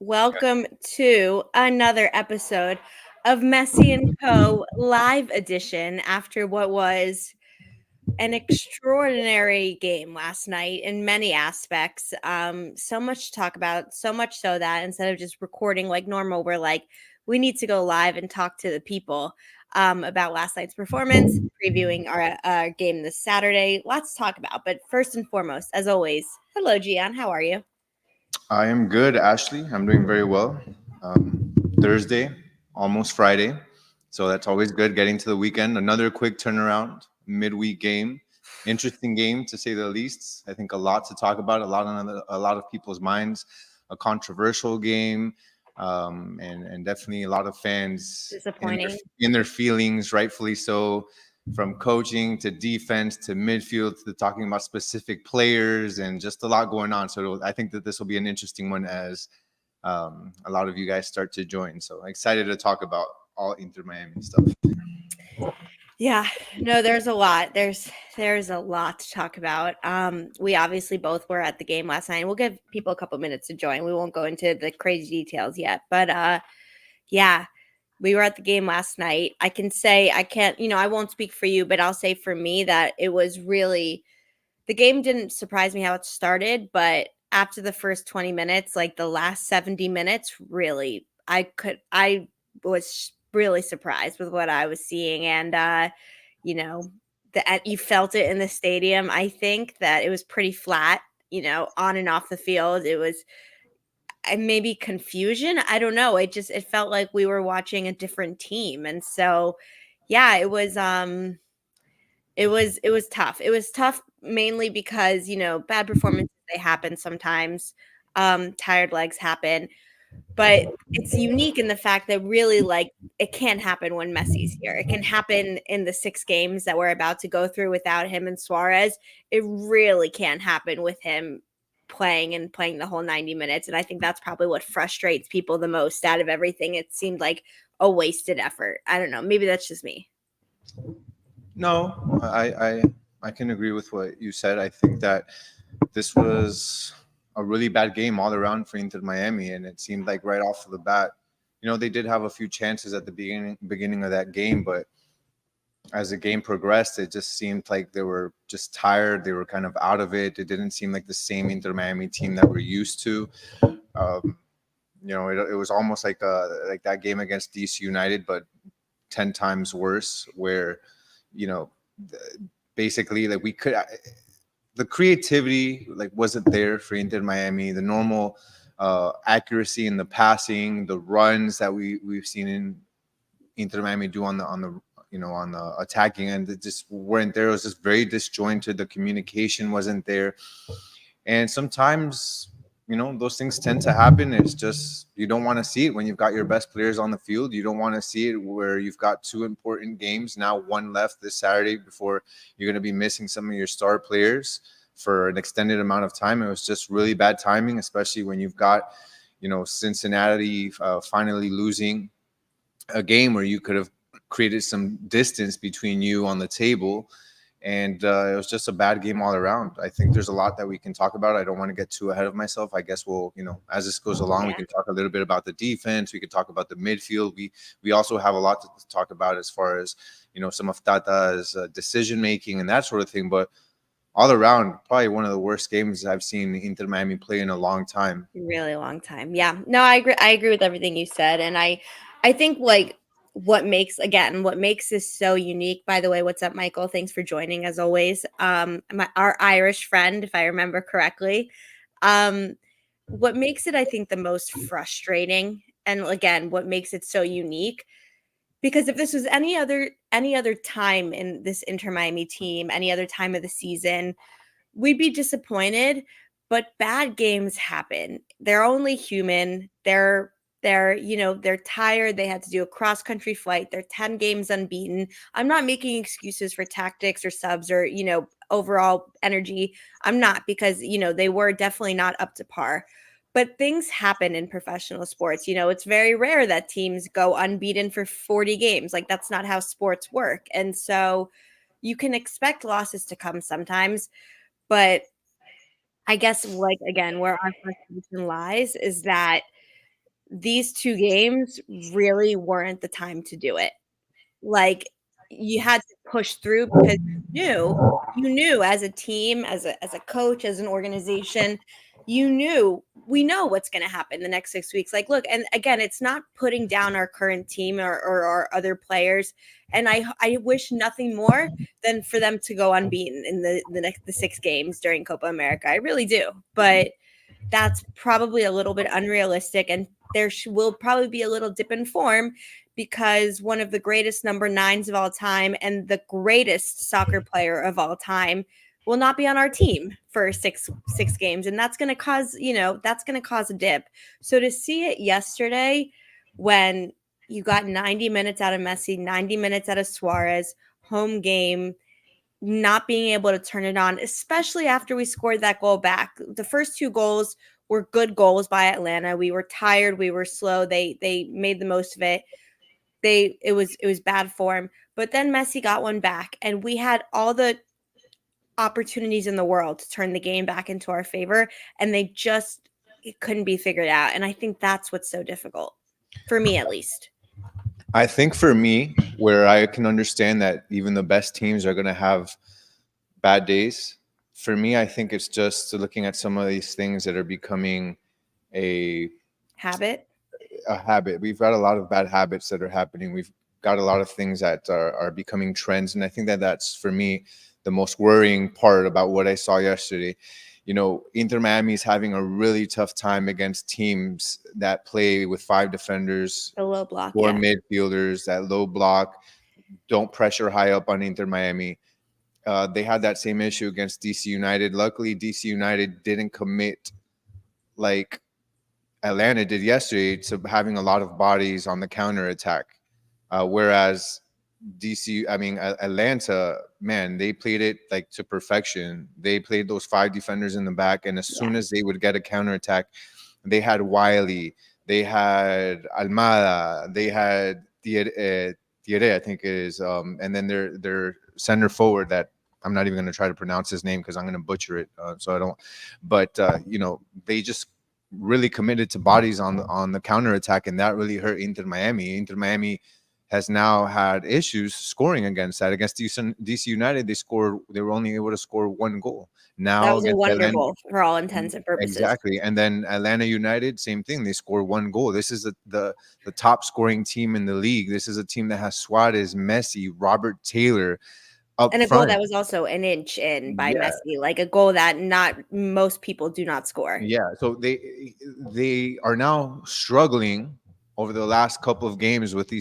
Welcome to another episode of Messi and Co. live edition after what was an extraordinary game last night in many aspects. So much to talk about, so much so that instead of just recording like normal, we're like, we need to go live and talk to the people about last night's performance, previewing our game this Saturday. Lots to talk about. But first and foremost, as always, hello, Gian. How are you? I am good, Ashley. I'm doing very well. Thursday, almost Friday. So that's always good getting to the weekend. Another quick turnaround, midweek game. Interesting game to say the least. I think a lot to talk about, a lot of people's minds. A controversial game, and definitely a lot of fans Disappointing. in their feelings, rightfully so, from coaching to defense to midfield to talking about specific players and just a lot going on. So I think that this will be an interesting one as a lot of you guys start to join. So excited to talk about all Inter Miami stuff. Yeah, no, there's a lot. There's a lot to talk about. We obviously both were at the game last night. We'll give people a couple minutes to join. We won't go into the crazy details yet, but yeah, we were at the game last night. I can say I can't, I won't speak for you, but I'll say for me that it was really the game didn't surprise me how it started, but after the first 20 minutes, like the last 70 minutes, really, I was really surprised with what I was seeing. And, you know, you felt it in the stadium. I think that it was pretty flat, on and off the field. It was maybe confusion. I don't know. It felt like we were watching a different team. And so, yeah, it was tough. It was tough mainly because, bad performances, they happen sometimes. Tired legs happen, but it's unique in the fact that really, like, it can't happen when Messi's here. It can happen in the 6 games that we're about to go through without him and Suarez. It really can't happen with him playing the whole 90 minutes, and I think that's probably what frustrates people the most out of everything. It seemed like a wasted effort. I don't know. Maybe that's just me. No, I can agree with what you said. I think that this was a really bad game all around for Inter Miami, and it seemed like right off of the bat, they did have a few chances at the beginning of that game, but as the game progressed, it just seemed like they were just tired. They were kind of out of it. It didn't seem like the same Inter Miami team that we're used to. Um, it was almost like that game against DC United, but 10 times worse, where you know basically like the creativity like wasn't there for Inter Miami. The normal accuracy in the passing, the runs that we've seen in Inter Miami do on the attacking end, it just weren't there. It was just very disjointed. The communication wasn't there, and sometimes those things tend to happen. It's just you don't want to see it when you've got your best players on the field. You don't want to see it where you've got 2 important games, now one left this Saturday before you're going to be missing some of your star players for an extended amount of time. It was just really bad timing, especially when you've got Cincinnati finally losing a game where you could have created some distance between you on the table. And it was just a bad game all around. I think there's a lot that we can talk about. I don't want to get too ahead of myself. I guess we'll, as this goes along, we Yeah. can talk a little bit about the defense. We can talk about the midfield. We also have a lot to talk about as far as some of Tata's decision making and that sort of thing. But all around, probably one of the worst games I've seen Inter Miami play in a long time. Really long time. Yeah. No, I agree with everything you said. And I think like what makes this so unique, by the way, what's up, Michael? Thanks for joining as always. Our Irish friend, if I remember correctly. Um, what makes it, I think, the most frustrating, and again, what makes it so unique, because if this was any other time in this Inter Miami team, any other time of the season, we'd be disappointed, but bad games happen. They're only human. They're tired. They had to do a cross country flight. They're 10 games unbeaten. I'm not making excuses for tactics or subs or, overall energy. I'm not, because, they were definitely not up to par. But things happen in professional sports. It's very rare that teams go unbeaten for 40 games. Like, that's not how sports work. And so you can expect losses to come sometimes, but I guess, like, again, where our frustration lies is that these 2 games really weren't the time to do it. Like, you had to push through because you knew as a team, as a coach, as an organization, you knew we know what's gonna happen the next 6 weeks. Like, look, and again, it's not putting down our current team or our other players, and I wish nothing more than for them to go unbeaten in the 6 games during Copa America. I really do, but that's probably a little bit unrealistic, and there will probably be a little dip in form because one of the greatest number 9s of all time and the greatest soccer player of all time will not be on our team for six games, and that's going to cause, that's going to cause a dip. So to see it yesterday when you got 90 minutes out of Messi, 90 minutes out of Suarez, home game, not being able to turn it on, especially after we scored that goal back. The first 2 goals were good goals by Atlanta. We were tired, we were slow. They made the most of it. It was bad form. But then Messi got one back, and we had all the opportunities in the world to turn the game back into our favor, and they just it couldn't be figured out. And I think that's what's so difficult for me, at least. I think for me, where I can understand that even the best teams are going to have bad days, for me, I think it's just looking at some of these things that are becoming a Habit. a habit. We've got a lot of bad habits that are happening. We've got a lot of things that are becoming trends. And I think that that's, for me, the most worrying part about what I saw yesterday. Inter Miami is having a really tough time against teams that play with 5 defenders, The low block, 4 yeah. midfielders, that low block, don't pressure high up on Inter Miami. They had that same issue against DC United. Luckily, DC United didn't commit like Atlanta did yesterday to having a lot of bodies on the counter attack. Whereas Atlanta, man, they played it like to perfection. They played those 5 defenders in the back, and as soon as they would get a counter attack, they had Wiley, they had Almada, they had Thierry, I think it is, and then their center forward that I'm not even going to try to pronounce his name because I'm going to butcher it, so I don't. But they just really committed to bodies on the counter attack, and that really hurt Inter Miami. Inter Miami has now had issues scoring against that. Against DC United, they were only able to score 1 goal. That Now was a against wonder Atlanta, goal for all intents and purposes. exactly. And then Atlanta United, same thing. They scored 1 goal. This is the top scoring team in the league. This is a team that has Suarez, Messi, Robert Taylor up And a goal front. that was also an inch in by Yeah, Messi, like a goal that not most people do not score. yeah. So they are now struggling over the last couple of games with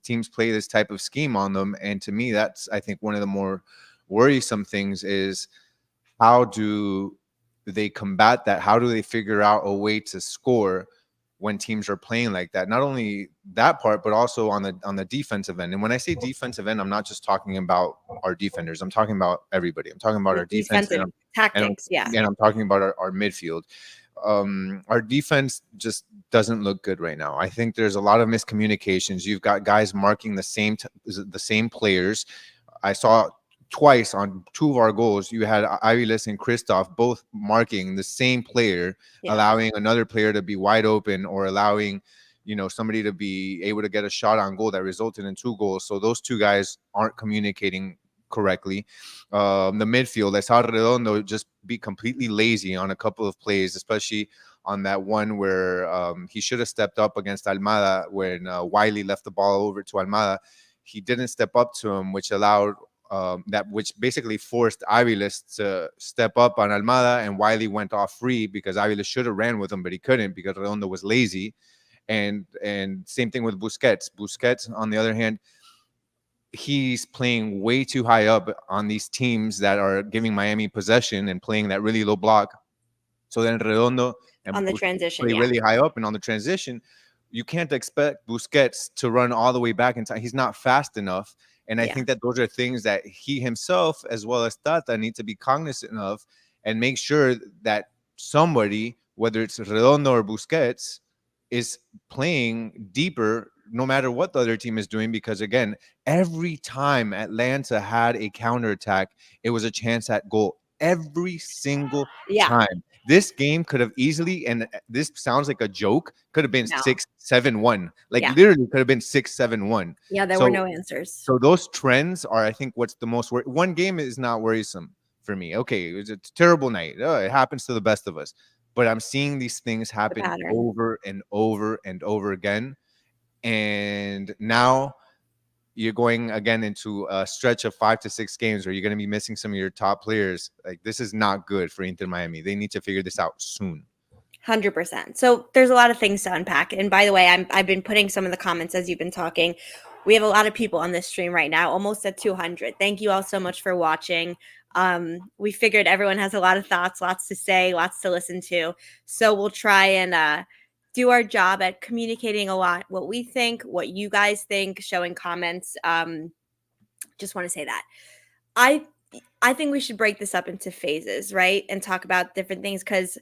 teams play this type of scheme on them. And to me, that's, I think, one of the more worrisome things is how do they combat that? How do they figure out a way to score when teams are playing like that? Not only that part, but also on the defensive end. And when I say defensive end, I'm not just talking about our defenders. I'm talking about everybody. I'm talking about The our defense, defensive tactics, yeah. and I'm talking about our midfield. Our defense just doesn't look good right now. I think there's a lot of miscommunications. You've got guys marking the same players. I saw twice on 2 of our goals, you had Aviles and Christoph both marking the same player, Yeah. allowing another player to be wide open or allowing, somebody to be able to get a shot on goal that resulted in 2 goals. So those 2 guys aren't communicating correctly. The midfield, I saw Redondo just be completely lazy on a couple of plays, especially on that one where he should have stepped up against Almada when Wiley left the ball over to Almada. He didn't step up to him, which allowed which basically forced Aviles to step up on Almada, and Wiley went off free because Aviles should have ran with him, but he couldn't because Redondo was lazy. And same thing with Busquets. Busquets, on the other hand, he's playing way too high up on these teams that are giving Miami possession and playing that really low block. So then Redondo and On the Busquets transition, play yeah. really high up, and on the transition, you can't expect Busquets to run all the way back in time. He's not fast enough. And I think that those are things that he himself, as well as Tata, need to be cognizant of and make sure that somebody, whether it's Redondo or Busquets, is playing deeper no matter what the other team is doing. Because again, every time Atlanta had a counterattack, it was a chance at goal. Every single Yeah. time. This game could have easily, and this sounds like a joke, could have been No. 6-7-1. Like Yeah. literally could have been 6-7-1. Yeah, there were So no answers. so those trends are, I think, what's the most one game is not worrisome for me. Okay, it was a terrible night. It happens to the best of us. But I'm seeing these things The happen pattern. over and over and over again. And now you're going again into a stretch of 5 to 6 games where you're going to be missing some of your top players. Like, this is not good for Inter Miami. They need to figure this out soon. 100%. So there's a lot of things to unpack. And by the way, I've been putting some of the comments as you've been talking. We have a lot of people on this stream right now, almost at 200. Thank you all so much for watching. We figured everyone has a lot of thoughts, lots to say, lots to listen to. So we'll try and do our job at communicating a lot what we think, what you guys think, showing comments. Just want to say that. I think we should break this up into phases, right? And talk about different things because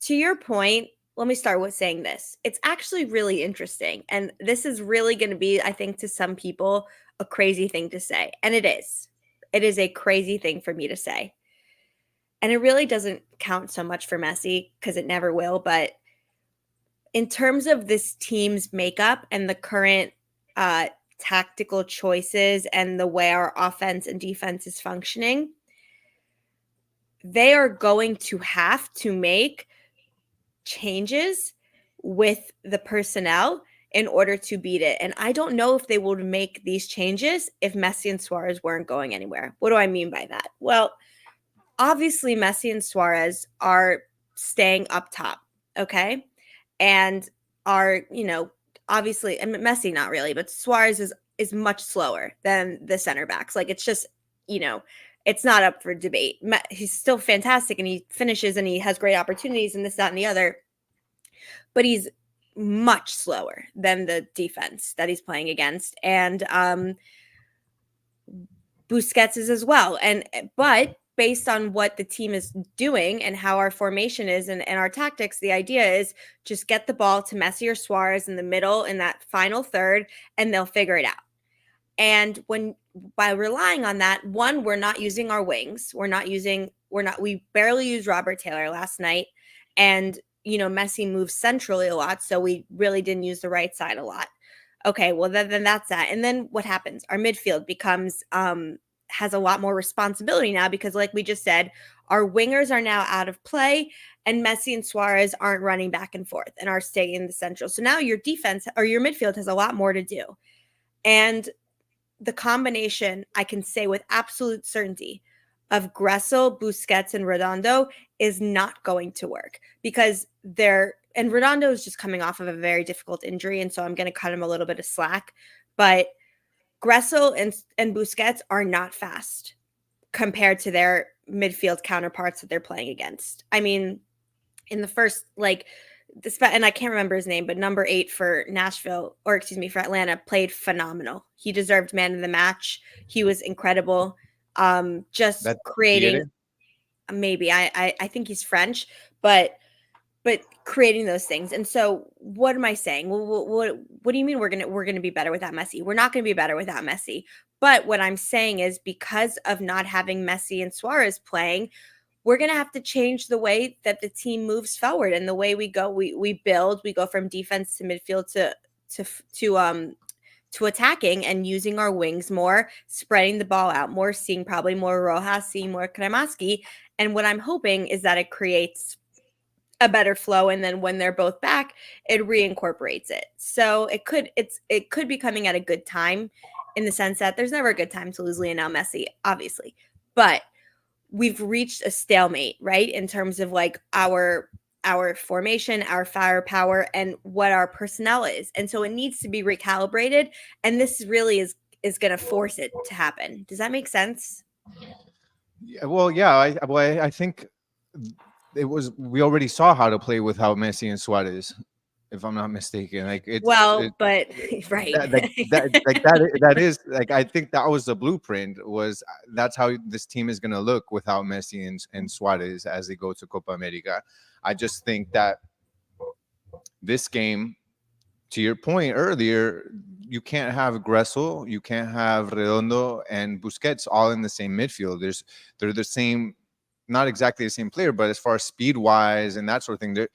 to your point, let me start with saying this. It's actually really interesting. And this is really going to be, I think, to some people, a crazy thing to say. And it is. It is a crazy thing for me to say. And it really doesn't count so much for Messi because it never will. But in terms of this team's makeup and the current tactical choices and the way our offense and defense is functioning, they are going to have to make changes with the personnel in order to beat it. And I don't know if they would make these changes if Messi and Suarez weren't going anywhere. What do I mean by that? Well, obviously Messi and Suarez are staying up top, okay? And are, obviously, and Messi not really, but Suarez is much slower than the center backs. Like it's just, it's not up for debate. He's still fantastic and he finishes and he has great opportunities and this, that, and the other. But he's much slower than the defense that he's playing against. And Busquets is as well. But based on what the team is doing and how our formation is and our tactics, the idea is just get the ball to Messi or Suarez in the middle in that final third, and they'll figure it out. And by relying on that, one, we're not using our wings. We barely used Robert Taylor last night. And, Messi moves centrally a lot. So we really didn't use the right side a lot. Okay, well, then that's that. And then what happens? Our midfield becomes, has a lot more responsibility now because, like we just said, our wingers are now out of play and Messi and Suarez aren't running back and forth and are staying in the central. So now your defense or your midfield has a lot more to do. And the combination, I can say with absolute certainty, of Gressel, Busquets, and Redondo is not going to work because and Redondo is just coming off of a very difficult injury, and so I'm going to cut him a little bit of slack. But Gressel and Busquets are not fast compared to their midfield counterparts that they're playing against. I mean, in the first, and I can't remember his name, but number 8 for for Atlanta played phenomenal. He deserved man of the match. He was incredible. Just That's creating, maybe I think he's French, but creating those things. And so what am I saying? Well, what do you mean we're gonna be better without Messi? We're not gonna be better without Messi. But what I'm saying is because of not having Messi and Suarez playing, we're going to have to change the way that the team moves forward and the way we go. We build, we go from defense to midfield to attacking and using our wings more, spreading the ball out more, seeing probably more Rojas, seeing more Kremaski. And what I'm hoping is that it creates a better flow. And then when they're both back, it reincorporates it. So it could be coming at a good time in the sense that there's never a good time to lose Lionel Messi, obviously. But we've reached a stalemate, right? In terms of our formation, our firepower, and what our personnel is. And so it needs to be recalibrated. And this really is going to force it to happen. Does that make sense? Yeah, well, yeah. I think we already saw how to play without Messi and Suarez, if I'm not mistaken. Right. That is I think that was the blueprint. That's how this team is gonna look without Messi and Suarez as they go to Copa America. I just think that this game, to your point earlier, you can't have Gressel, you can't have Redondo and Busquets all in the same midfield. They're the same not exactly the same player, but as far as speed wise and that sort of thing,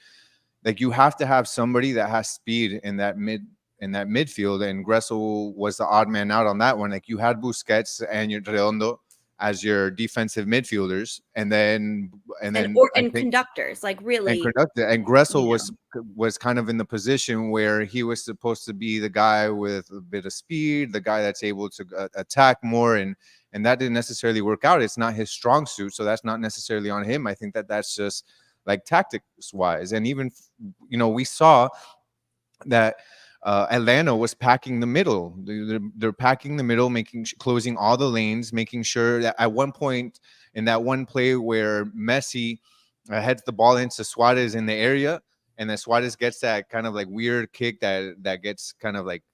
like you have to have somebody that has speed in that midfield, and Gressel was the odd man out on that one. Like you had Busquets and your Redondo as your defensive midfielders, and then I and think conductors, like and really, conducted. And Gressel you know. was kind of in the position where he was supposed to be the guy with a bit of speed, the guy that's able to attack more, and that didn't necessarily work out. It's not his strong suit, so that's not necessarily on him. I think that that's just like tactics wise, and even we saw that Atlanta was packing the middle. They're packing the middle, closing all the lanes, making sure that at one point in that one play where Messi heads the ball into Suarez in the area, and then Suarez gets that kind of like weird kick that gets kind of like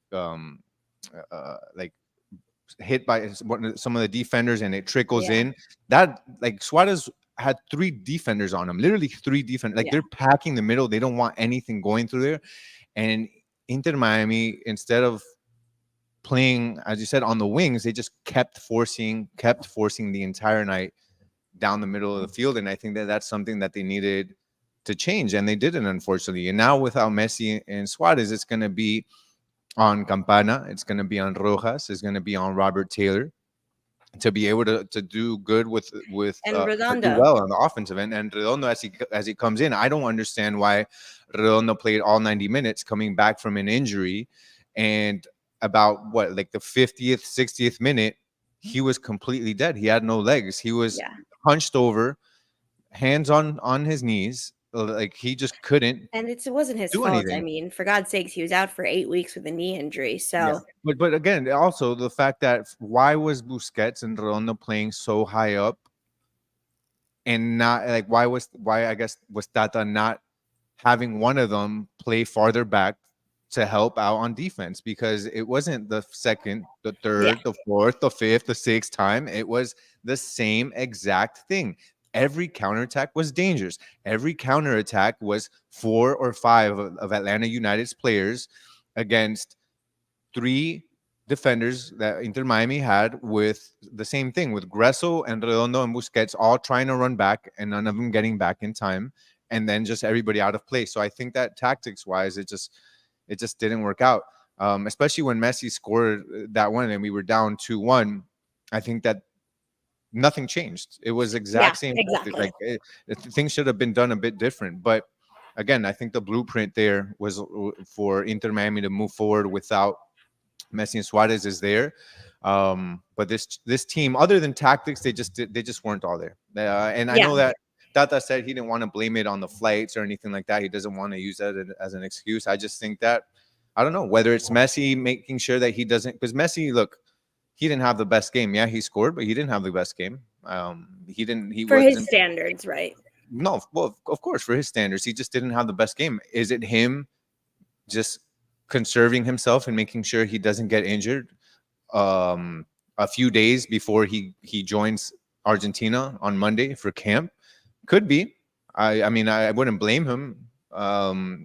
hit by some of the defenders, and it trickles Yeah. in. That like Suarez had three defenders on him, literally three defenders. Like Yeah. they're packing the middle. They don't want anything going through there. And Inter Miami, instead of playing, as you said, on the wings, they just kept forcing the entire night down the middle of the field. And I think that that's something that they needed to change, and they didn't, unfortunately. And now without Messi and Suarez, it's going to be on Campana, it's going to be on Rojas, it's going to be on Robert Taylor to be able to do good And to do Redondo. well on the offensive end. And Redondo, as he comes in, I don't understand why Redondo played all 90 minutes coming back from an injury, and about what, like the 50th 60th minute, he was completely dead. He had no legs. He was Yeah. hunched over, hands on his knees, like he just couldn't And it wasn't his do fault. I anything. mean, for God's sakes, he was out for 8 weeks with a knee injury. Yeah. So But again, also the fact that why was Busquets and Redondo playing so high up, and not like why I guess was Tata not having one of them play farther back to help out on defense, because it wasn't the second, the yeah. third, the fourth, the fifth, the sixth time. It was the same exact thing. Every counterattack was dangerous. Every counterattack was 4 or 5 of Atlanta United's players against 3 defenders that Inter Miami had, with the same thing, with Gressel and Redondo and Busquets all trying to run back and none of them getting back in time, and then just everybody out of place. So I think that tactics wise, it just didn't work out. Especially when Messi scored that one and we were down 2-1. I think that nothing changed. It was Yeah, exact same tactic. exactly. Like things should have been done a bit different, but again, I think the blueprint there was for Inter Miami to move forward without Messi and Suarez is there. But this team, other than tactics, they just weren't all there. And I Yeah. know that Tata said he didn't want to blame it on the flights or anything like that. He doesn't want to use that as an excuse. I just think that I don't know whether it's Messi making sure that he doesn't, because Messi, look, he didn't have the best game. Yeah, he scored, but he didn't have the best game. He didn't. He For his wasn't. standards, right? No, well, of course, for his standards, he just didn't have the best game. Is it him just conserving himself and making sure he doesn't get injured a few days before he joins Argentina on Monday for camp? Could be. I mean, I wouldn't blame him.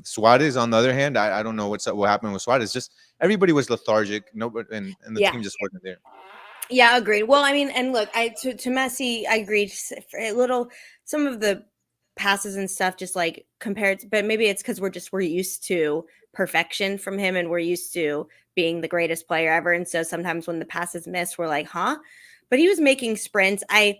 Suarez, on the other hand, I don't know what happened with Suarez. Just everybody was lethargic. Nobody, and the Yeah. team just wasn't there. Yeah, agreed. Well, I mean, and look, to Messi, I agreed. For a little, some of the passes and stuff, just like compared, but maybe it's because we're used to perfection from him, and we're used to being the greatest player ever. And so sometimes when the passes miss, we're like, huh? But he was making sprints. I,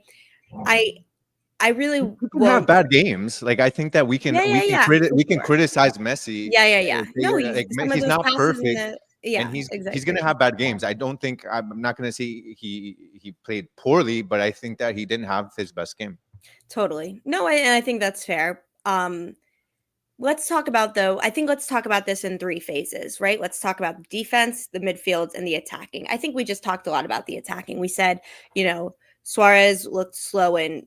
I really You can have won't. bad games. Like I think that Yeah, yeah, yeah, for we can sure. criticize Messi. Yeah, yeah, yeah. No, Like, some of he's those not passes in perfect, the and yeah, he's gonna exactly. have bad games. I don't think I'm not gonna say he played poorly, but I think that he didn't have his best game. Totally. No, and I think that's fair. Let's talk about though. I think let's talk about this in 3 phases, right? Let's talk about the defense, the midfield, and the attacking. I think we just talked a lot about the attacking. We said, Suarez looked slow and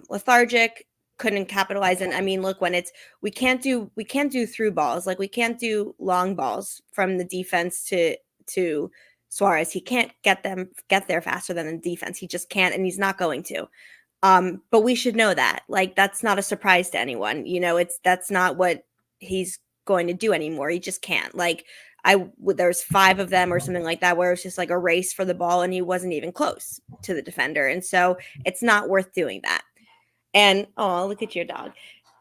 lethargic, couldn't capitalize. And I mean, look, when it's we can't do through balls, like we can't do long balls from the defense to Suarez. He can't get there faster than the defense. He just can't, and he's not going to. But we should know that. Like that's not a surprise to anyone. That's not what he's going to do anymore. He just can't. Like there's 5 of them or something like that where it's just like a race for the ball and he wasn't even close to the defender. And so it's not worth doing that. And oh, look at your dog.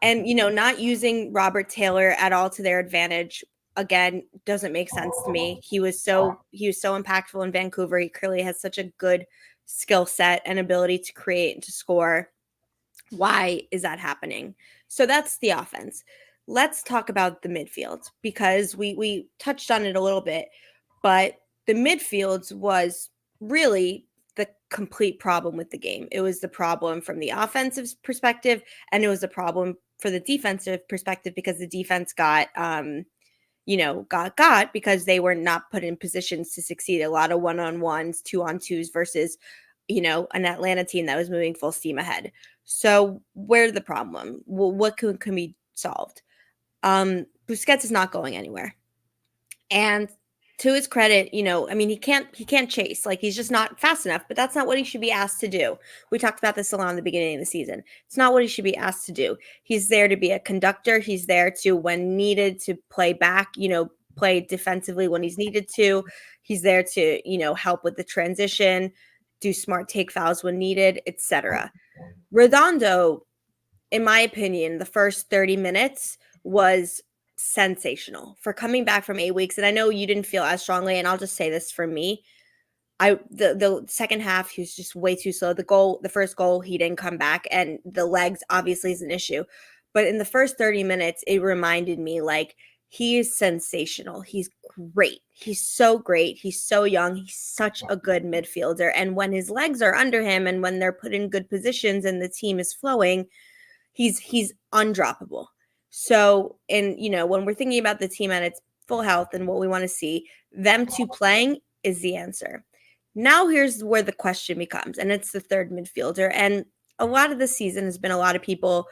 And not using Robert Taylor at all to their advantage again doesn't make sense to me. He was so impactful in Vancouver. He clearly has such a good skill set and ability to create and to score. Why is that happening? So that's the offense. Let's talk about the midfield because we touched on it a little bit, but the midfield was really the complete problem with the game. It was the problem from the offensive perspective, and it was a problem for the defensive perspective because the defense got because they were not put in positions to succeed. A lot of one-on-ones, two-on-twos versus, an Atlanta team that was moving full steam ahead. So where's the problem? Well, what can be solved? Busquets is not going anywhere. And to his credit, I mean, he can't chase. Like, he's just not fast enough, but that's not what he should be asked to do. We talked about this a lot in the beginning of the season. It's not what he should be asked to do. He's there to be a conductor. He's there to, when needed, to play back, play defensively when he's needed to. He's there to, help with the transition, do smart take fouls when needed, etc. Redondo, in my opinion, the first 30 minutes was sensational for coming back from 8 weeks. And I know you didn't feel as strongly, and I'll just say this for me. The second half, he was just way too slow. The first goal, he didn't come back, and the legs obviously is an issue. But in the first 30 minutes, it reminded me like he is sensational. He's great. He's so great. He's so young. He's such a good midfielder. And when his legs are under him and when they're put in good positions and the team is flowing, he's undroppable. So, and when we're thinking about the team at its full health and what we want to see, them two playing is the answer. Now here's where the question becomes, and it's the third midfielder. And a lot of the season has been a lot of people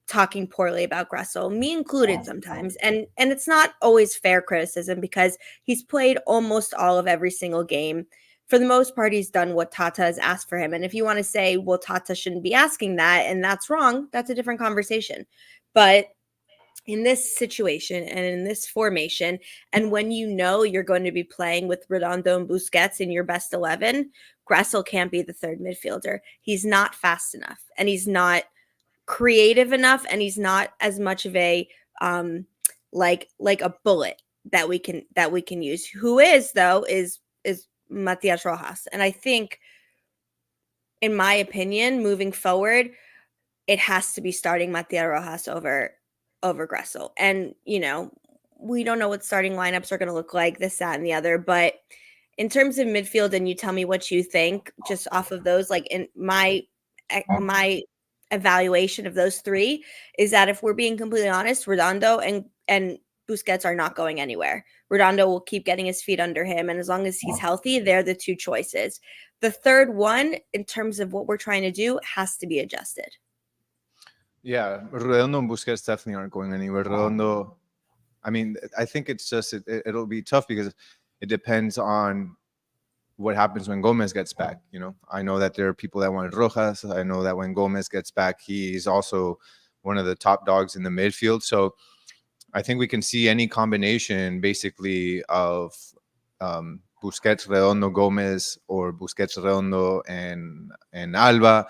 talking poorly about Gressel, me included sometimes. And it's not always fair criticism because he's played almost all of every single game. For the most part, he's done what Tata has asked for him. And if you want to say, well, Tata shouldn't be asking that, and that's wrong, that's a different conversation. But in this situation and in this formation, and when you're going to be playing with Redondo and Busquets in your best 11, Gressel can't be the third midfielder. He's not fast enough, and he's not creative enough, and he's not as much of a like a bullet that we can use. Who is, though, is Matias Rojas. And I think, in my opinion, moving forward, it has to be starting Matias Rojas over Gressel. And we don't know what starting lineups are going to look like, this, that, and the other, but in terms of midfield, and you tell me what you think just off of those, like, in my evaluation of those three is that, if we're being completely honest, Redondo and Busquets are not going anywhere. Redondo will keep getting his feet under him, and as long as he's healthy, they're the two choices. The third one, in terms of what we're trying to do, has to be adjusted. Yeah, Redondo and Busquets definitely aren't going anywhere. Redondo, I mean, I think it's just it'll be tough because it depends on what happens when Gomez gets back. I know that there are people that want Rojas. I know that when Gomez gets back, he's also one of the top dogs in the midfield. So I think we can see any combination basically of Busquets, Redondo, Gomez, or Busquets, Redondo, and Alba.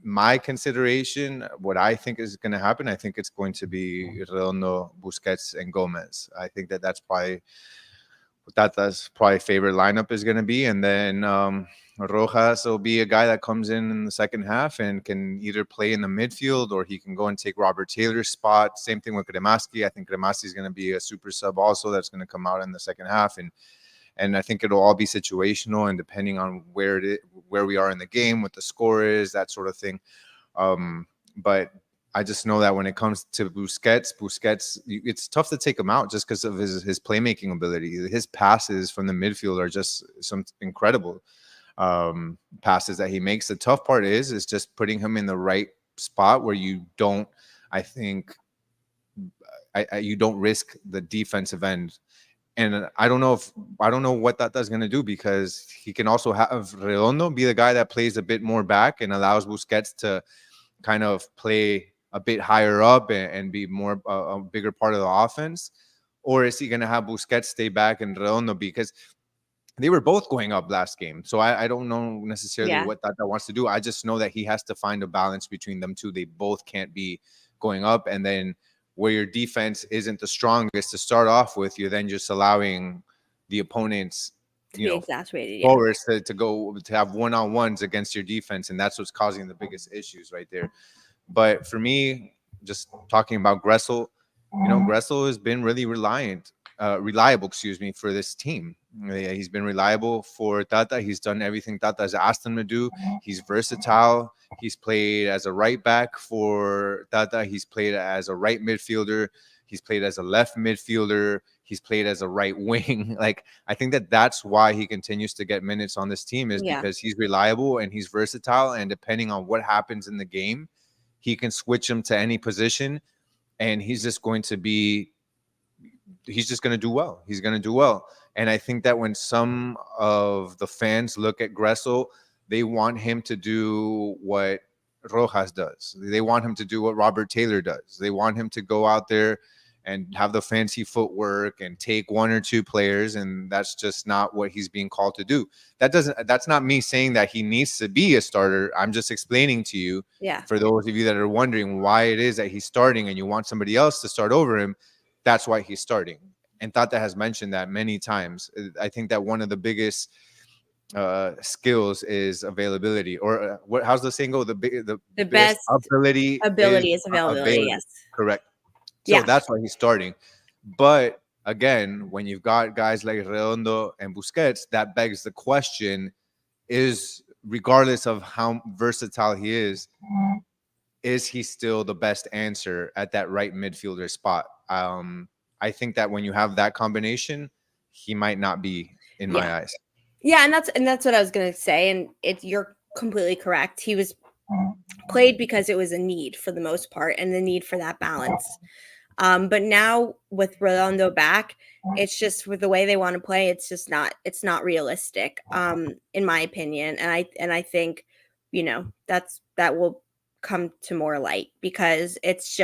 My consideration, what I think is going to happen, I think it's going to be Redondo, Busquets, and Gomez. I think that's probably what Tata's probably favorite lineup is going to be. And then Rojas will be a guy that comes in the second half and can either play in the midfield, or he can go and take Robert Taylor's spot. Same thing with Cremaschi. I think Cremaschi is going to be a super sub also that's going to come out in the second half. And I think it'll all be situational and depending on where we are in the game, what the score is, that sort of thing. But I just know that when it comes to Busquets, it's tough to take him out just because of his playmaking ability. His passes from the midfield are just some incredible passes that he makes. The tough part is just putting him in the right spot where you don't, I think, you don't risk the defensive end. And I don't know what Tata's going to do, because he can also have Redondo be the guy that plays a bit more back and allows Busquets to kind of play a bit higher up and be more a bigger part of the offense. Or is he going to have Busquets stay back and Redondo? Because they were both going up last game. So I don't know necessarily Yeah, what Tata wants to do. I just know that he has to find a balance between them two. They both can't be going up. And then where your defense isn't the strongest to start off with, you're then just allowing the opponents, to be you know, exasperated. Yeah, forwards to go to have one-on-ones against your defense. And that's what's causing the biggest issues right there. But for me, just talking about Gressel, Gressel has been really reliable, excuse me, for this team. Yeah, he's been reliable for Tata. He's done everything Tata has asked him to do. He's versatile. He's played as a right back for Tata. He's played as a right midfielder. He's played as a left midfielder. He's played as a right wing. Like, I think that's why he continues to get minutes on this team, is yeah, because he's reliable and he's versatile. And depending on what happens in the game, he can switch him to any position, and he's just going to do well. He's going to do well. And I think that when some of the fans look at Gressel, they want him to do what Rojas does. They want him to do what Robert Taylor does. They want him to go out there and have the fancy footwork and take one or two players, and that's just not what he's being called to do. That's not me saying that he needs to be a starter. I'm just explaining to you, yeah, for those of you that are wondering why it is that he's starting and you want somebody else to start over him, that's why he's starting. And Tata has mentioned that many times. I think that one of the biggest skills is availability, or how's the saying go? The the best best ability is ability is availability. available. Yes, Correct. So yeah, that's why he's starting. But again, when you've got guys like Redondo and Busquets, that begs the question: is, regardless of how versatile he is he still the best answer at that right midfielder spot? I think that when you have that combination, he might not be, in yeah, my eyes. yeah, and that's what I was gonna say. And you're completely correct. He was played because it was a need for the most part, and the need for that balance. But now with Redondo back, it's just with the way they want to play, it's not realistic, in my opinion. And I think, that will come to more light, because it's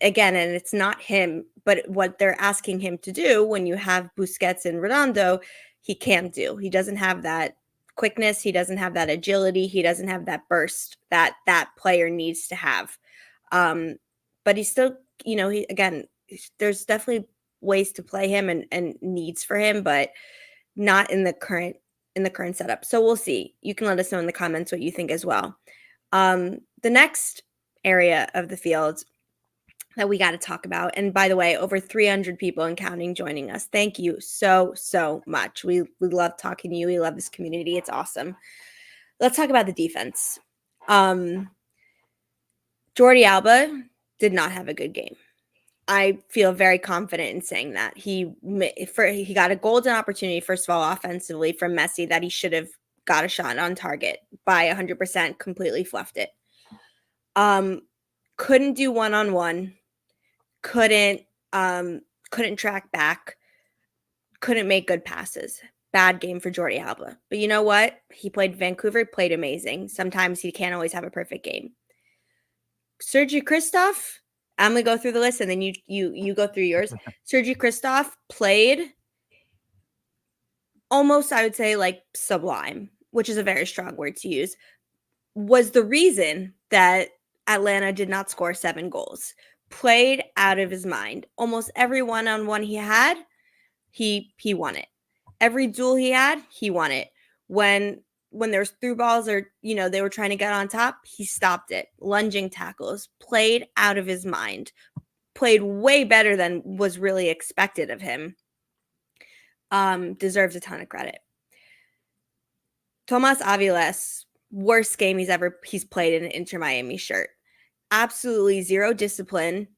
again, and it's not him, but what they're asking him to do when you have Busquets and Redondo, he can't do. He doesn't have that quickness, he doesn't have that agility, he doesn't have that burst that player needs to have. Um, but he's still, he again, there's definitely ways to play him, and needs for him, but not in the current setup. So we'll see. You can let us know in the comments what you think as well. The next area of the field that we got to talk about, and by the way, over 300 people and counting joining us. Thank you so much. We love talking to you. We love this community. It's awesome. Let's talk about the defense. Jordi Alba did not have a good game. I feel very confident in saying that. He got a golden opportunity, first of all, offensively, from Messi, that he should have got a shot on target by 100%, completely fluffed it. Couldn't do one-on-one, couldn't track back, couldn't make good passes. Bad game for Jordi Alba. But you know what? He played Vancouver, played amazing. Sometimes he can't always have a perfect game. Sergi Kristoff, I'm gonna go through the list, and then you go through yours. Sergi Kristoff played almost, I would say, like sublime, which is a very strong word to use. Was the reason that Atlanta did not score 7 goals. Played out of his mind. Almost every one-on-one he had, he won it. Every duel he had, he won it. When there's through balls, or they were trying to get on top, he stopped it. Lunging tackles, played out of his mind, played way better than was really expected of him. Deserves a ton of credit. Tomas Aviles, worst game he's played in an Inter Miami shirt. Absolutely zero discipline,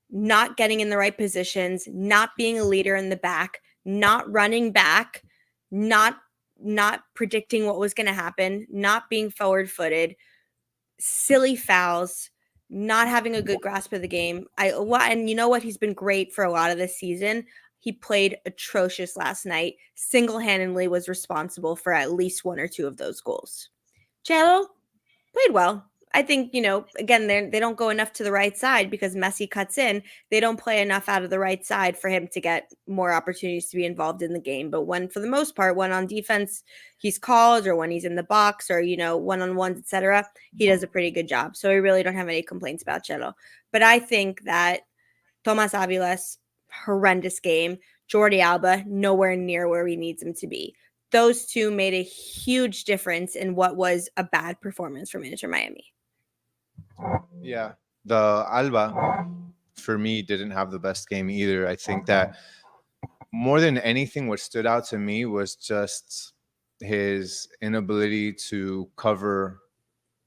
not getting in the right positions, not being a leader in the back, not running back, not predicting what was going to happen, not being forward-footed, silly fouls, not having a good grasp of the game. And you know what? He's been great for a lot of this season. He played atrocious last night. Single-handedly was responsible for at least 1 or 2 of those goals. Chelo played well. I think, again, they don't go enough to the right side because Messi cuts in. They don't play enough out of the right side for him to get more opportunities to be involved in the game. But when, for the most part, when on defense he's called, or when he's in the box, or one-on-ones, etc., he does a pretty good job. So I really don't have any complaints about Cheto. But I think that Thomas Aviles, horrendous game. Jordi Alba, nowhere near where he needs him to be. Those two made a huge difference in what was a bad performance from Inter Miami. Yeah, the Alba for me didn't have the best game either. I think that more than anything, what stood out to me was just his inability to cover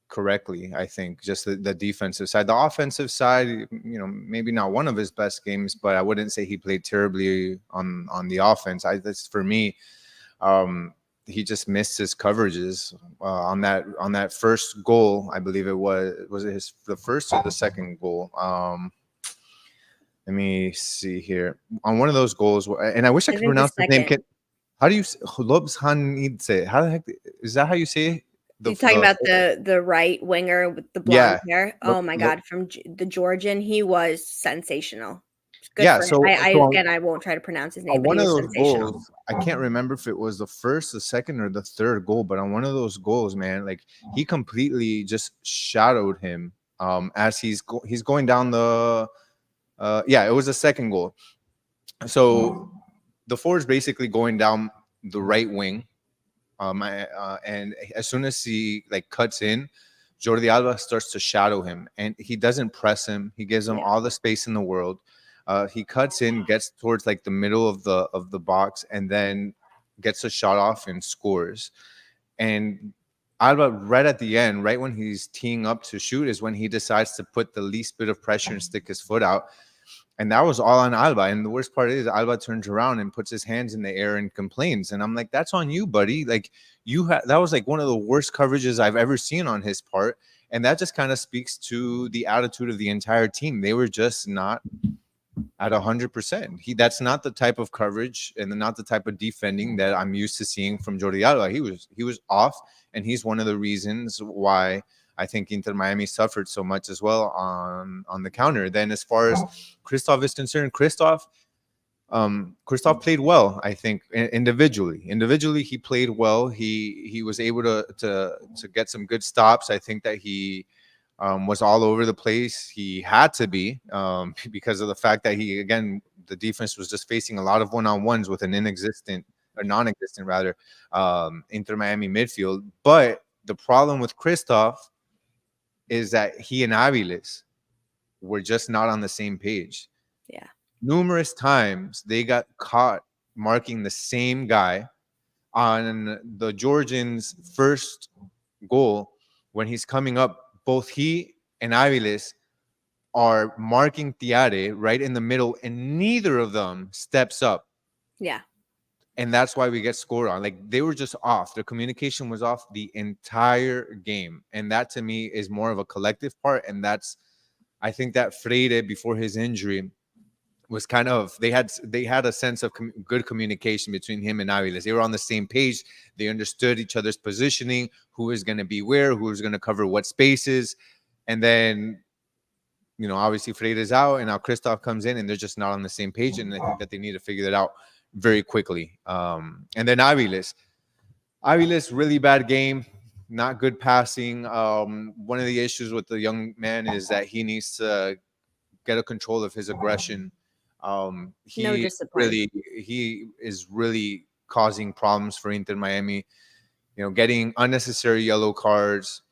correctly. I think just the defensive side, the offensive side, maybe not one of his best games, but I wouldn't say he played terribly on the offense. That's for me. He just missed his coverages on that first goal. I believe it was it the first or the second goal. Let me see here. On one of those goals, and I wish I I could think the pronounce his name. second. How do you Lobshanidze? How the heck is that? How you say it? You're talking about the right winger with the blonde Yeah. hair? Lo- Oh my lo- God, from the Georgian, he was sensational. Good yeah. for him. So, I won't try to pronounce his name, on but he one of was those sensational. goals, I can't remember if it was the first, the second, or the third goal, but on one of those goals, man, like he completely just shadowed him as he's going down the yeah, it was the second goal. So the forward's basically going down the right wing. And as soon as he like cuts in, Jordi Alba starts to shadow him, and he doesn't press him. He gives him Yeah. all the space in the world. He cuts in, gets towards like the middle of the box, and then gets a shot off and scores. And Alba, right at the end, right when he's teeing up to shoot, is when he decides to put the least bit of pressure and stick his foot out. And that was all on Alba. And the worst part is Alba turns around and puts his hands in the air and complains. And I'm like, that's on you, buddy. Like that was like one of the worst coverages I've ever seen on his part. And that just kind of speaks to the attitude of the entire team. They were just not at 100%. That's not the type of coverage and not the type of defending that I'm used to seeing from Jordi Alba. He was off, and he's one of the reasons why I think Inter Miami suffered so much as well on the counter. Then as far as Christoph is concerned, Christoph played well. I think individually he played well. He was able to get some good stops. I think that he was all over the place. He had to be because of the fact that the defense was just facing a lot of one-on-ones with an inexistent or non-existent rather Inter Miami midfield. But the problem with Christoph is that he and Aviles were just not on the same page. Yeah. Numerous times they got caught marking the same guy. On the Georgians' first goal, when he's coming up, both he and Aviles are marking Tiare right in the middle, and neither of them steps up. Yeah. And that's why we get scored on. Like they were just off. The communication was off the entire game. And that to me is more of a collective part. And I think that Freire, before his injury, was kind of they had a sense of good communication between him and Aviles. They were on the same page. They understood each other's positioning, who is going to be where, who is going to cover what spaces. And then, obviously Freire is out, and now Christoph comes in, and they're just not on the same page. And I think that they need to figure that out very quickly. And then Aviles, really bad game, not good passing. One of the issues with the young man is that he needs to get a control of his aggression. No discipline. He is really causing problems for Inter Miami. Getting unnecessary yellow cards.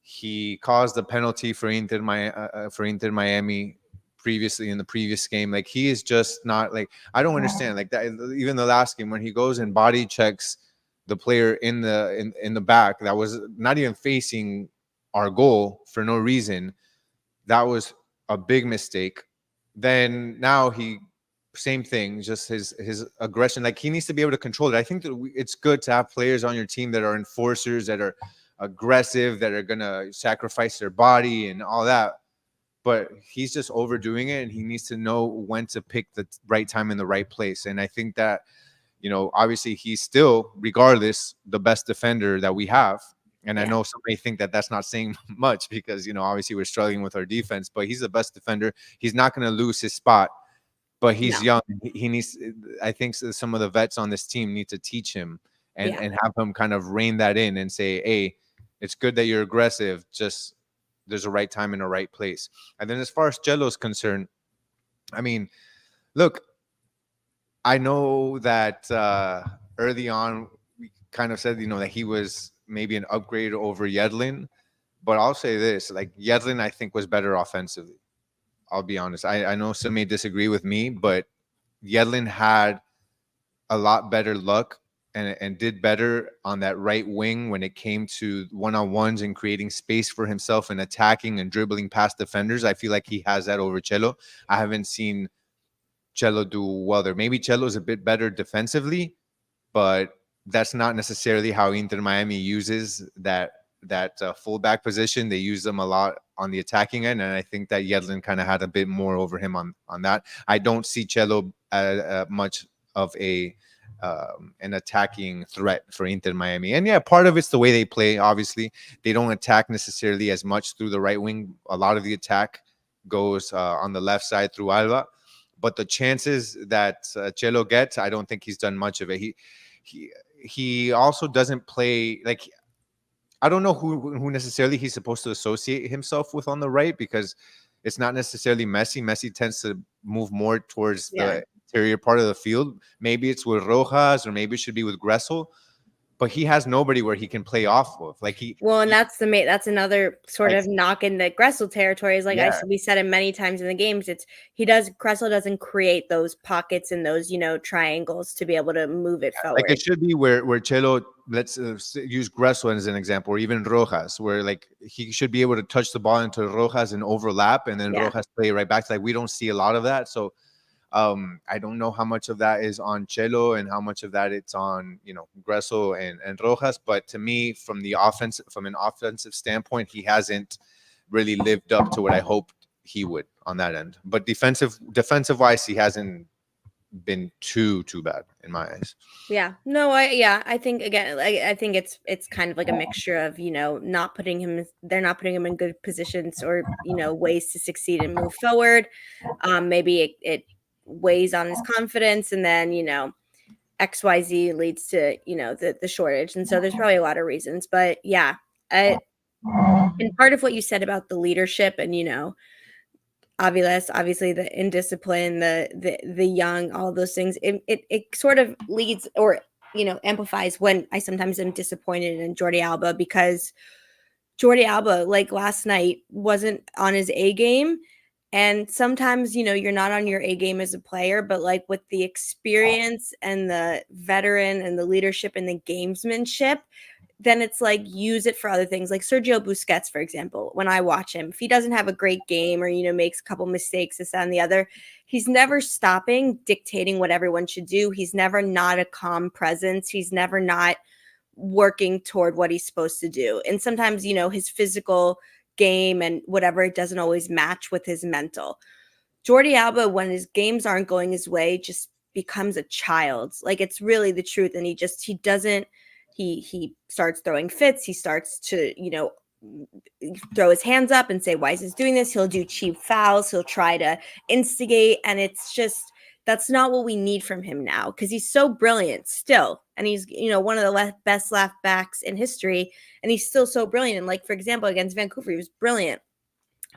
He caused a penalty for Inter Miami previously in the previous game. Like he is just not like I don't understand like that. Even the last game when he goes and body checks the player in the back that was not even facing our goal for no reason. That was a big mistake. Then now same thing, just his aggression. Like he needs to be able to control it. I think that it's good to have players on your team that are enforcers, that are aggressive, that are gonna sacrifice their body and all that. But he's just overdoing it, and he needs to know when to pick the right time in the right place. And I think that, obviously he's still, regardless, the best defender that we have. And I Yeah. know some may think that that's not saying much because, obviously we're struggling with our defense, but he's the best defender. He's not going to lose his spot, but he's No. young. He needs, I think some of the vets on this team need to teach him and, Yeah. and have him kind of rein that in and say, hey, it's good that you're aggressive. Just there's a right time and a right place. And then as far as Jello's concerned, I mean, look, I know that early on we kind of said, that he was maybe an upgrade over Yedlin, but I'll say this: like Yedlin, I think was better offensively. I'll be honest. I know some may disagree with me, but Yedlin had a lot better luck and did better on that right wing when it came to one-on-ones and creating space for himself and attacking and dribbling past defenders. I feel like he has that over Cello. I haven't seen Cello do well there. Maybe Cello's a bit better defensively, but that's not necessarily how Inter Miami uses that fullback position. They use them a lot on the attacking end, and I think that Yedlin kind of had a bit more over him on that. I don't see Cello much of an attacking threat for Inter Miami. And yeah, part of it's the way they play. Obviously, they don't attack necessarily as much through the right wing. A lot of the attack goes on the left side through Alba. But the chances that Cello gets, I don't think he's done much of it. He he also doesn't play like I don't know who necessarily he's supposed to associate himself with on the right because it's not necessarily Messi. Messi tends to move more towards Yeah. the interior part of the field. Maybe it's with Rojas or maybe it should be with Gressel, but he has nobody where he can play off of. Like Well, and that's another sort like of knock in the Gressel territory. Is like yeah, we said it many times in the games. It's Gressel doesn't create those pockets and those triangles to be able to move it like forward. it should be where Chelo, let's use Gressel as an example, or even Rojas, where like he should be able to touch the ball into Rojas and overlap, and then Yeah. Rojas play right back. Like we don't see a lot of that, so I don't know how much of that is on Chelo and how much of that it's on Gressel and Rojas. But to me, from an offensive standpoint, he hasn't really lived up to what I hoped he would on that end. But defensive wise, he hasn't been too bad in my eyes. Yeah. No, I think again, I think it's kind of like a mixture of, not putting him they're not putting him in good positions or, ways to succeed and move forward. Maybe it weighs on his confidence and then, XYZ leads to, the shortage. And so there's probably a lot of reasons, but yeah, I and part of what you said about the leadership and, Aviles, obviously the indiscipline, the young, all those things. It sort of leads or amplifies when I sometimes am disappointed in Jordi Alba because Jordi Alba, like last night, wasn't on his A game. And sometimes, you're not on your A game as a player, but like with the experience and the veteran and the leadership and the gamesmanship, then it's like use it for other things. Like Sergio Busquets, for example, when I watch him, if he doesn't have a great game or, makes a couple mistakes, this, that, and the other, he's never stopping dictating what everyone should do. He's never not a calm presence. He's never not working toward what he's supposed to do. And sometimes, his physical game and whatever, it doesn't always match with his mental. Jordi Alba, when his games aren't going his way, just becomes a child. Like it's really the truth. And he doesn't, he starts throwing fits. He starts to, throw his hands up and say, why is he doing this? He'll do cheap fouls. He'll try to instigate. And it's just, that's not what we need from him now because he's so brilliant still. And he's, one of the best left backs in history. And he's still so brilliant. And like, for example, against Vancouver, he was brilliant.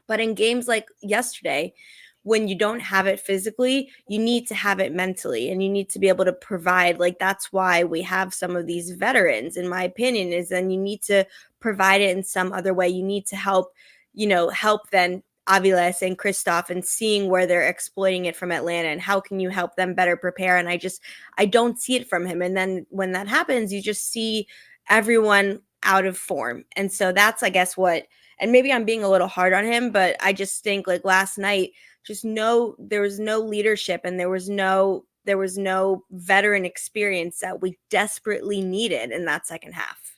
But in games like yesterday, when you don't have it physically, you need to have it mentally and you need to be able to provide. Like, that's why we have some of these veterans, in my opinion, is then you need to provide it in some other way. You need to help then Aviles and Christoph and seeing where they're exploiting it from Atlanta and how can you help them better prepare. And I don't see it from him. And then when that happens, you just see everyone out of form. And so that's, I guess, and maybe I'm being a little hard on him, but I just think like last night, there was no leadership and there was no veteran experience that we desperately needed in that second half.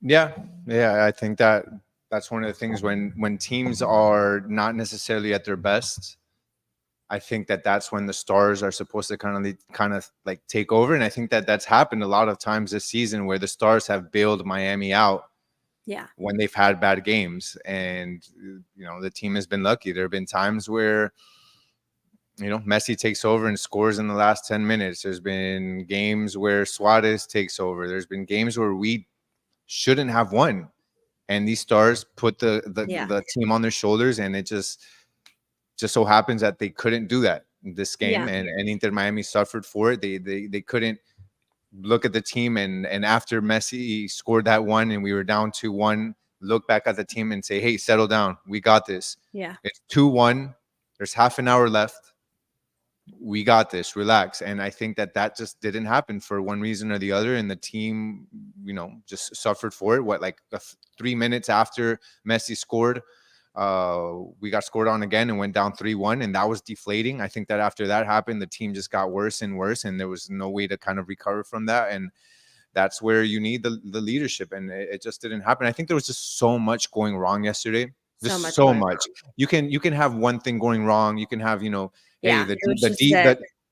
Yeah, I think that's one of the things when teams are not necessarily at their best, I think that that's when the stars are supposed to kind of like take over, and I think that that's happened a lot of times this season where the stars have bailed Miami out Yeah. when they've had bad games, and the team has been lucky. There have been times where Messi takes over and scores in the last 10 minutes. There's been games where Suarez takes over. There's been games where we shouldn't have won, and these stars put Yeah. the team on their shoulders, and it just so happens that they couldn't do that in this game, Yeah. and Inter Miami suffered for it. They couldn't look at the team, and after Messi scored that one and we were down 2-1, look back at the team and say, hey, settle down, we got this. Yeah. It's 2-1, there's half an hour left, we got this, relax. And I think that just didn't happen for one reason or the other, and the team just suffered for it. What, like 3 minutes after Messi scored, we got scored on again and went down 3-1, and that was deflating. I think that after that happened, the team just got worse and worse, and there was no way to kind of recover from that. And that's where you need the leadership, and it just didn't happen. I think there was just so much going wrong yesterday. So Just much so going much. wrong. You can have one thing going wrong. You can have hey, Yeah. It was just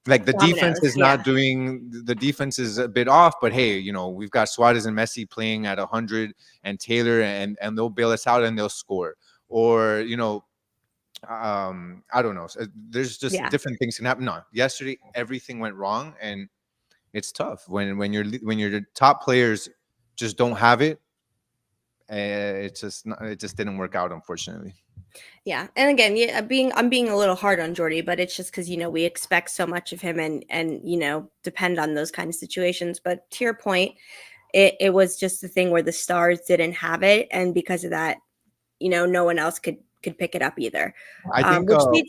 like the defense dominoes. is Yeah. not doing, the defense is a bit off, but hey, we've got Suarez and Messi playing at 100, and Taylor, and they'll bail us out and they'll score. Or I don't know. There's just Yeah. different things can happen. No, yesterday everything went wrong, and it's tough when your top players just don't have it. It just didn't work out, unfortunately. Yeah. And again, yeah, I'm being a little hard on Jordy, but it's just because we expect so much of him, and depend on those kind of situations. But to your point, it was just the thing where the stars didn't have it, and because of that, no one else could pick it up either. I think. Which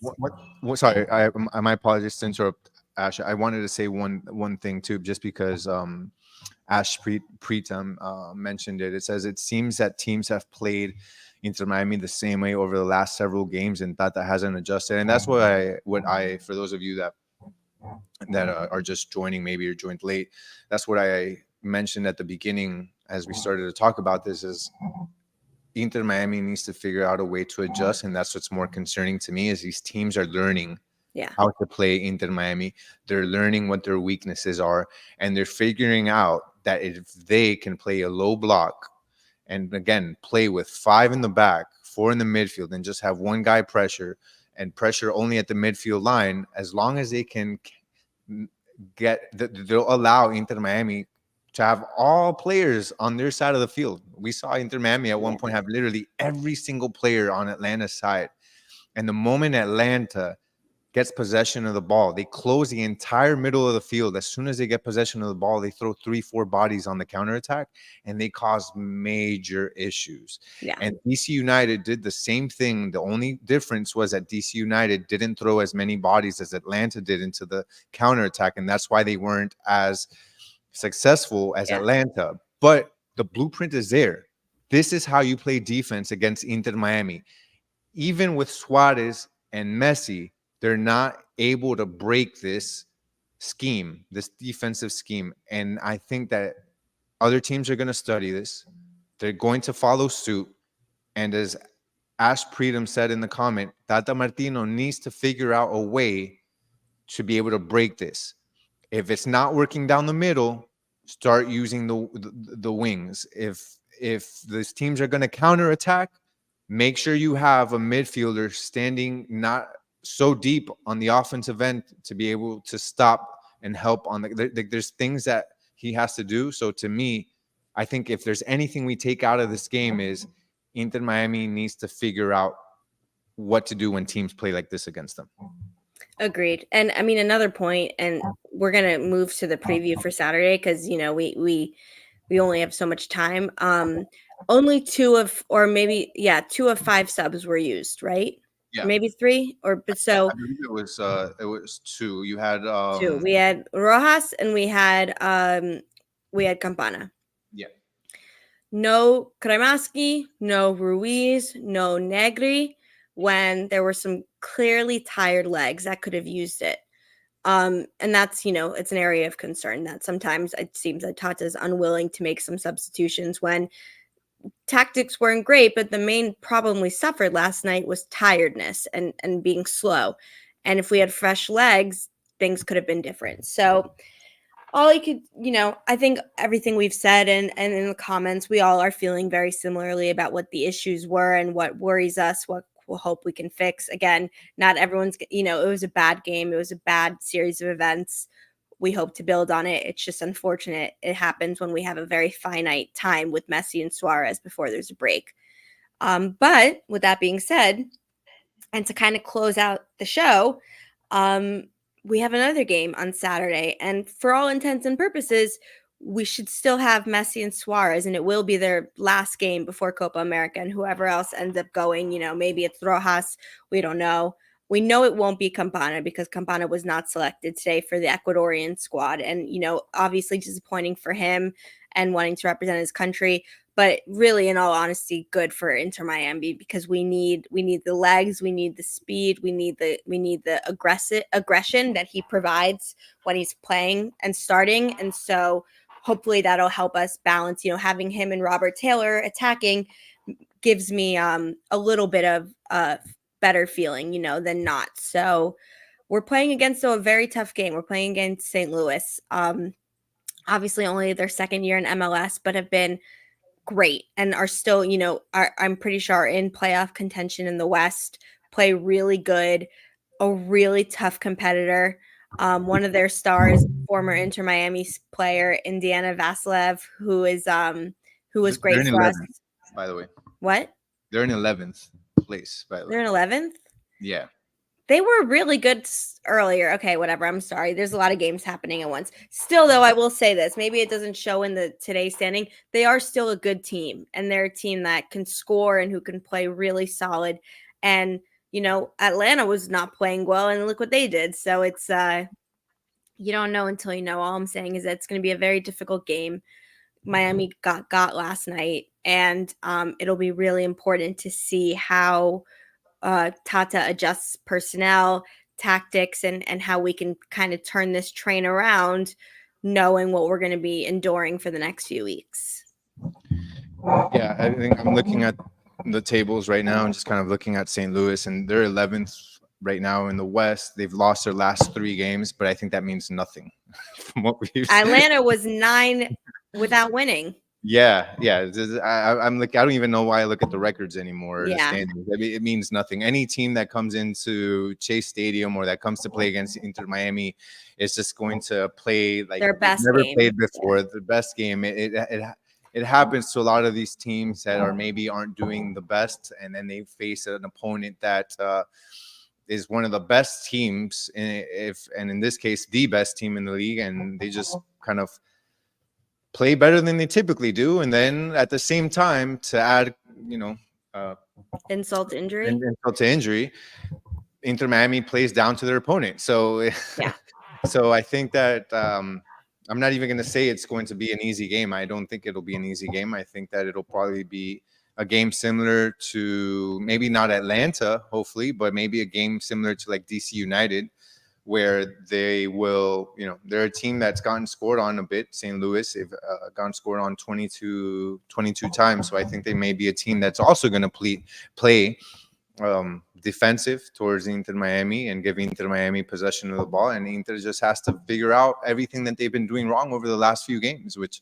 leads, Sorry, my apologies to interrupt, Ash. I wanted to say one thing too, just because Ash Preetam mentioned it. It says it seems that teams have played Inter Miami the same way over the last several games, and that hasn't adjusted. And that's what I for those of you that are just joining, maybe you're joined late. That's what I mentioned at the beginning as we started to talk about this. Is Inter Miami needs to figure out a way to adjust, and that's what's more concerning to me. Is these teams are learning yeah, how to play Inter Miami. They're learning what their weaknesses are, and they're figuring out that if they can play a low block, and again play with 5 in the back, 4 in the midfield, and just have one guy pressure, and pressure only at the midfield line, as long as they can they'll allow Inter Miami to have all players on their side of the field. We saw Inter Miami at one point have literally every single player on Atlanta's side. And the moment Atlanta gets possession of the ball, they close the entire middle of the field. As soon as they get possession of the ball, they throw 3-4 bodies on the counterattack, and they cause major issues. yeah, And DC United did the same thing. The only difference was that DC United didn't throw as many bodies as Atlanta did into the counterattack, and that's why they weren't as successful as yeah, Atlanta. But the blueprint is there. This is how you play defense against Inter Miami. Even with Suarez and Messi, they're not able to break this scheme, this defensive scheme. And I think that other teams are going to study this. They're going to follow suit. And as Ash Preetam said in the comment, Tata Martino needs to figure out a way to be able to break this. If it's not working down the middle, start using the wings. If these teams are going to counterattack, make sure you have a midfielder standing not so deep on the offensive end to be able to stop and help on there's things that he has to do. So to me, I think if there's anything we take out of this game is Inter Miami needs to figure out what to do when teams play like this against them. agreed. And I mean, another point, and we're gonna move to the preview for Saturday because we only have so much time. Only 2 of 5 subs were used, right? Yeah. Maybe 3, but so I believe it was 2. You had 2. We had Rojas and we had Campana. yeah. No Kremaski, no Ruiz, no Negri, when there were some clearly tired legs that could have used it. And that's, it's an area of concern that sometimes it seems that Tata is unwilling to make some substitutions when tactics weren't great, but the main problem we suffered last night was tiredness and being slow. And if we had fresh legs, things could have been different. So all I could, I think everything we've said and in the comments, we all are feeling very similarly about what the issues were and what worries us, what we'll hope we can fix. Again, not everyone's, it was a bad game. It was a bad series of events. We hope to build on it. It's just unfortunate it happens when we have a very finite time with Messi and Suarez before there's a break. But with that being said, and to kind of close out the show, um, we have another game on Saturday. And for all intents and purposes, we should still have Messi and Suarez, and it will be their last game before Copa America. And whoever else ends up going, maybe it's Rojas. We don't know. We know it won't be Campana because Campana was not selected today for the Ecuadorian squad. And, obviously disappointing for him and wanting to represent his country. But really, in all honesty, good for Inter Miami because we need the legs, we need the speed, we need the aggression that he provides when he's playing and starting. And so hopefully that'll help us balance. Having him and Robert Taylor attacking gives me a little bit of better feeling, than not. So we're playing against a very tough game. We're playing against St. Louis. Obviously, only their second year in MLS, but have been great and are still, I'm pretty sure are in playoff contention in the West, play really good, a really tough competitor. One of their stars, former Inter Miami player, Indiana Vasilev, who was They're great in for us. 11th, by the way. What? They're in 11th place, by the way. They're in 11th? Yeah. They were really good earlier. Okay, whatever. I'm sorry. There's a lot of games happening at once. Still, though, I will say this. Maybe it doesn't show in the today's standing. They are still a good team, and they're a team that can score and who can play really solid. And, Atlanta was not playing well, and look what they did. So it's you don't know until you know. All I'm saying is that it's going to be a very difficult game. Miami got last night, and it'll be really important to see how Tata adjusts personnel, tactics, and how we can kind of turn this train around, knowing what we're going to be enduring for the next few weeks. Yeah, I think I'm looking at the tables right now and just kind of looking at St. Louis, and they're 11th right now in the West. They've lost their last 3 games, but I think that means nothing from what we've seen. Atlanta was 9 without winning. Yeah. I'm like, I don't even know why I look at the records anymore. Yeah. The standings. I mean, it means nothing. Any team that comes into Chase Stadium or that comes to play against Inter Miami is just going to play like their best never game. played before. The best game. It happens to a lot of these teams that aren't doing the best, and then they face an opponent that is one of the best teams, and in this case, the best team in the league, and they just kind of play better than they typically do, and then at the same time, to add, insult to injury, Inter Miami plays down to their opponent. So yeah. So I think that I'm not even going to say it's going to be an easy game. I don't think it'll be an easy game. I think that it'll probably be a game similar to maybe not Atlanta, hopefully, but maybe a game similar to like DC United, where they will, they're a team that's gotten scored on a bit. St. Louis, they've gotten scored on 22 times. So I think they may be a team that's also going to play defensive towards Inter Miami and give Inter Miami possession of the ball. And Inter just has to figure out everything that they've been doing wrong over the last few games, which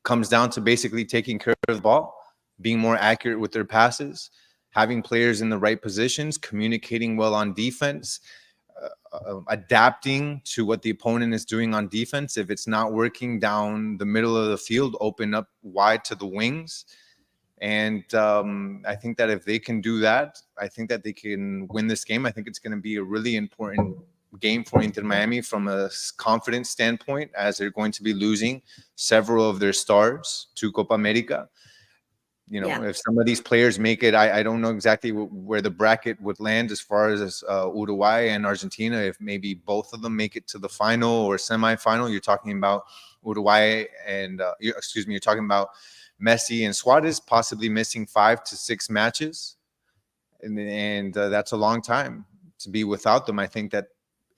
comes down to basically taking care of the ball, being more accurate with their passes, having players in the right positions, communicating well on defense, adapting to what the opponent is doing on defense. If it's not working down the middle of the field, open up wide to the wings. And I think that if they can do that, I think that they can win this game. I think it's going to be a really important game for Inter Miami from a confidence standpoint, as they're going to be losing several of their stars to Copa America. If some of these players make it, I don't know exactly where the bracket would land as far as Uruguay and Argentina. If maybe both of them make it to the final or semifinal, you're talking about Uruguay and you're talking about Messi and Suarez possibly missing 5 to 6 matches, and that's a long time to be without them. I think that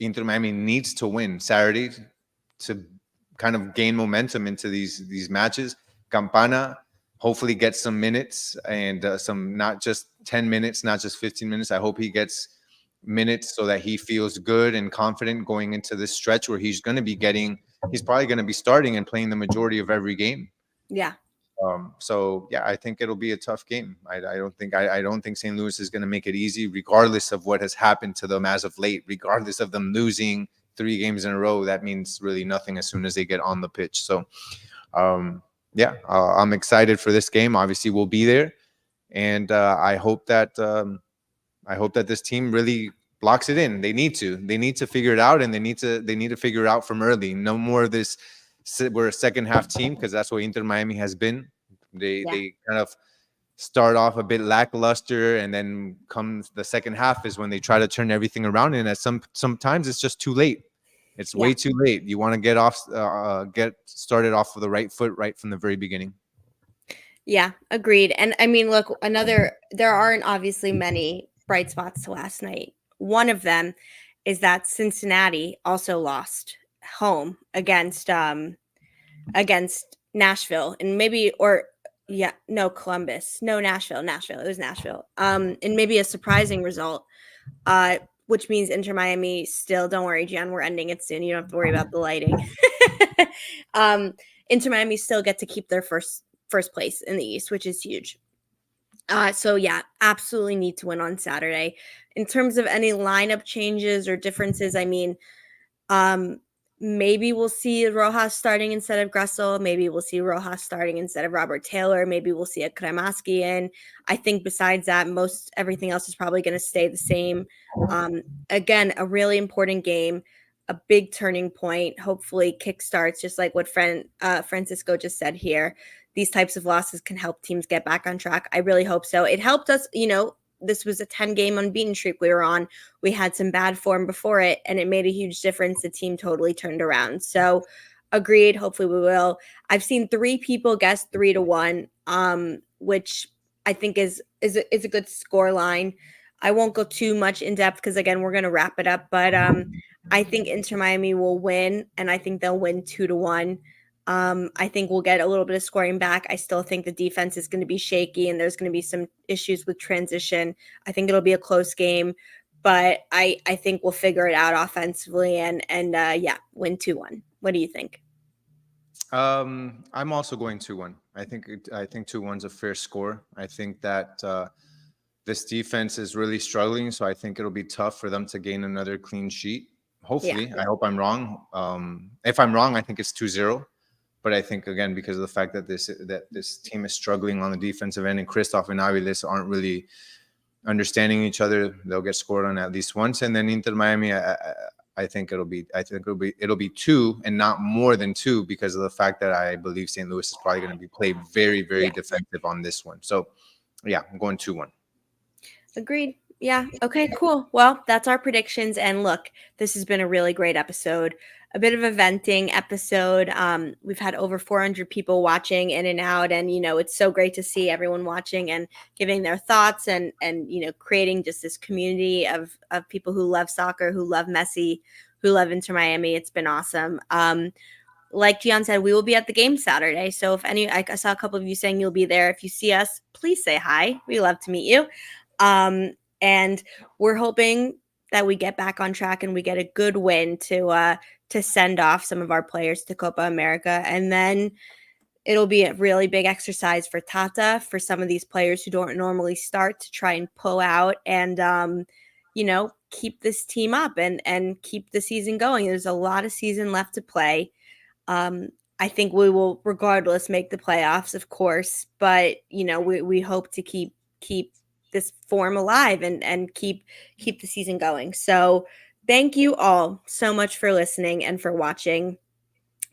Inter Miami needs to win Saturday to kind of gain momentum into these matches. Campana hopefully gets some minutes and some, not just 10 minutes, not just 15 minutes. I hope he gets minutes so that he feels good and confident going into this stretch where he's probably going to be starting and playing the majority of every game. Yeah. So yeah, I think it'll be a tough game. I don't think St. Louis is going to make it easy, regardless of what has happened to them as of late. Regardless of them losing 3 games in a row, that means really nothing as soon as they get on the pitch. So yeah, I'm excited for this game. Obviously, we'll be there, and I hope that this team really blocks it in. They need to. They need to figure it out, and they need to figure it out from early. No more of this. We're a second half team, because that's what Inter Miami has been. Yeah. They kind of start off a bit lackluster, and then comes the second half is when they try to turn everything around. And sometimes it's just too late. It's Yeah. way too late. You want to get started off with the right foot right from the very beginning. Yeah, agreed. And I mean, look, there aren't obviously many bright spots to last night. One of them is that Cincinnati also lost home against Nashville, and maybe, or yeah, no, Columbus, no, Nashville. It was Nashville. And maybe a surprising result. Which means Inter Miami still, don't worry, Gian, we're ending it soon. You don't have to worry about the lighting. Inter Miami still get to keep their first place in the East, which is huge. So yeah, absolutely need to win on Saturday. In terms of any lineup changes or differences, I mean, maybe we'll see Rojas starting instead of Gressel. Maybe we'll see Rojas starting instead of Robert Taylor. Maybe we'll see a Kremaski in. I think besides that, everything else is probably going to stay the same. Again, a really important game, a big turning point. Hopefully, kickstarts, just like what Francisco just said here. These types of losses can help teams get back on track. I really hope so. It helped us, this was a 10-game unbeaten streak we were on. We had some bad form before it, and it made a huge difference. The team totally turned around. So agreed. Hopefully we will. I've seen 3 people guess 3-1, which I think is a good score line. I won't go too much in depth because, again, we're going to wrap it up. But I think Inter Miami will win, and I think they'll win 2-1. I think we'll get a little bit of scoring back. I still think the defense is going to be shaky, and there's going to be some issues with transition. I think it'll be a close game, but I think we'll figure it out offensively and yeah, win 2-1. What do you think? I'm also going 2-1. I think 2-1's a fair score. I think that this defense is really struggling, so I think it'll be tough for them to gain another clean sheet. Hopefully, yeah. I hope I'm wrong. If I'm wrong, I think it's 2-0. But I think, again, because of the fact that this team is struggling on the defensive end, and Christoph and Aviles aren't really understanding each other, they'll get scored on at least once. And then Inter Miami, I think it'll be 2 and not more than 2, because of the fact that I believe St. Louis is probably going to be played very, very defensive on this one. So yeah, I'm going 2-1. Agreed. Yeah. Okay, cool. Well, that's our predictions. And look, this has been a really great episode, a bit of a venting episode. We've had over 400 people watching in and out. And, it's so great to see everyone watching and giving their thoughts and creating just this community of people who love soccer, who love Messi, who love Inter Miami. It's been awesome. Like Gian said, we will be at the game Saturday. So I saw a couple of you saying you'll be there. If you see us, please say hi. We love to meet you. And we're hoping that we get back on track and we get a good win to send off some of our players to Copa America. And then it'll be a really big exercise for Tata, for some of these players who don't normally start, to try and pull out and, keep this team up and keep the season going. There's a lot of season left to play. I think we will, regardless, make the playoffs, of course. But, we hope to keep this form alive and keep the season going. So thank you all so much for listening and for watching.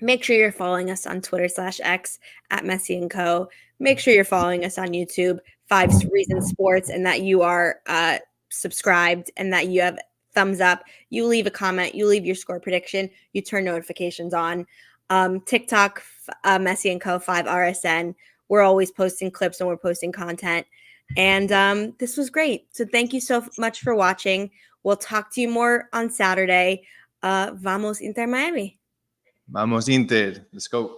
Make sure you're following us on Twitter/X at Messi and Co. Make sure you're following us on YouTube, 5 Reasons Sports, and that you are subscribed and that you have thumbs up. You leave a comment, you leave your score prediction, you turn notifications on. TikTok, Messi and Co. 5RSN. We're always posting clips and we're posting content. And this was great. So thank you so much for watching. We'll talk to you more on Saturday. Vamos Inter Miami. Vamos Inter. Let's go.